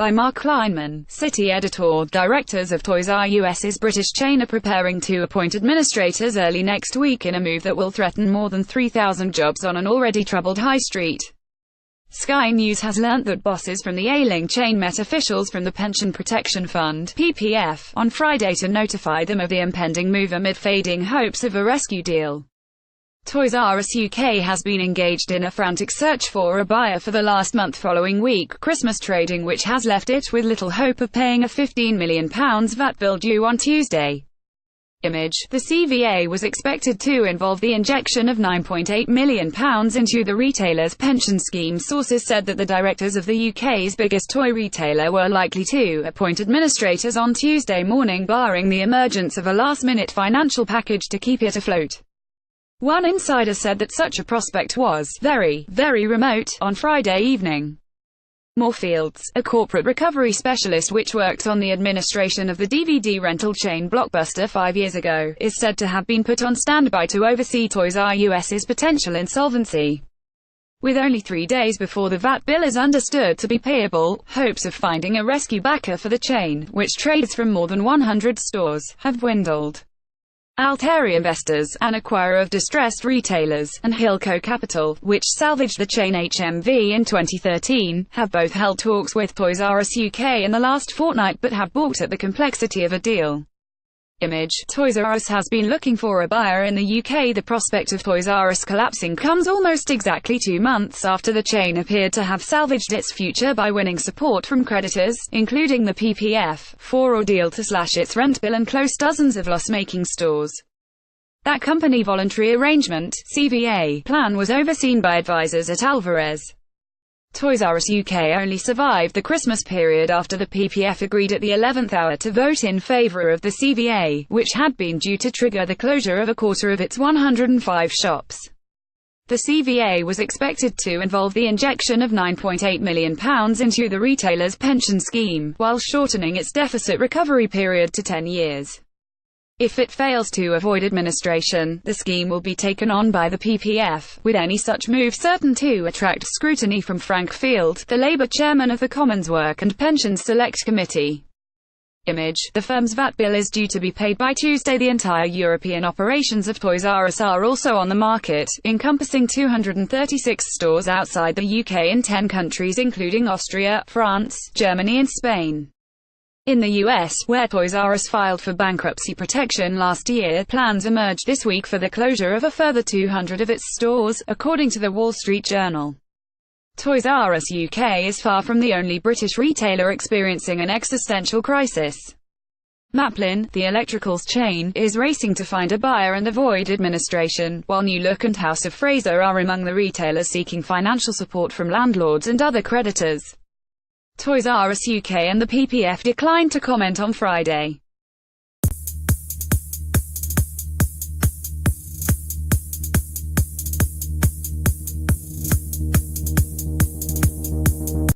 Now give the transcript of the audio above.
by Mark Kleinman, City Editor. Directors of Toys R Us's British chain are preparing to appoint administrators early next week in a move that will threaten more than 3,000 jobs on an already troubled high street. Sky News has learnt that bosses from the ailing chain met officials from the Pension Protection Fund (PPF) on Friday to notify them of the impending move amid fading hopes of a rescue deal. Toys R Us UK has been engaged in a frantic search for a buyer for the last month following weak Christmas trading, which has left it with little hope of paying a £15 million VAT bill due on Tuesday. Image. The CVA was expected to involve the injection of £9.8 million into the retailer's pension scheme. Sources said that the directors of the UK's biggest toy retailer were likely to appoint administrators on Tuesday morning, barring the emergence of a last-minute financial package to keep it afloat. One insider said that such a prospect was very, very remote on Friday evening. Moorfields, a corporate recovery specialist which worked on the administration of the DVD rental chain Blockbuster 5 years ago, is said to have been put on standby to oversee Toys R Us's potential insolvency. With only 3 days before the VAT bill is understood to be payable, hopes of finding a rescue backer for the chain, which trades from more than 100 stores, have dwindled. Alteri Investors, an acquirer of distressed retailers, and Hilco Capital, which salvaged the chain HMV in 2013, have both held talks with Toys R Us UK in the last fortnight but have balked at the complexity of a deal. Image. Toys R Us has been looking for a buyer in the UK. The prospect of Toys R Us collapsing comes almost exactly 2 months after the chain appeared to have salvaged its future by winning support from creditors, including the PPF, for a deal to slash its rent bill and close dozens of loss-making stores. That company voluntary arrangement (CVA) plan was overseen by advisors at Alvarez. Toys R Us UK only survived the Christmas period after the PPF agreed at the 11th hour to vote in favour of the CVA, which had been due to trigger the closure of a quarter of its 105 shops. The CVA was expected to involve the injection of £9.8 million into the retailer's pension scheme, while shortening its deficit recovery period to 10 years. If it fails to avoid administration, the scheme will be taken on by the PPF, with any such move certain to attract scrutiny from Frank Field, the Labour chairman of the Commons Work and Pensions Select Committee. Image. The firm's VAT bill is due to be paid by Tuesday. The entire European operations of Toys R Us are also on the market, encompassing 236 stores outside the UK in 10 countries including Austria, France, Germany and Spain. In the US, where Toys R Us filed for bankruptcy protection last year, plans emerged this week for the closure of a further 200 of its stores, according to the Wall Street Journal. Toys R Us UK is far from the only British retailer experiencing an existential crisis. Maplin, the electricals chain, is racing to find a buyer and avoid administration, while New Look and House of Fraser are among the retailers seeking financial support from landlords and other creditors. Toys R Us UK and the PPF declined to comment on Friday.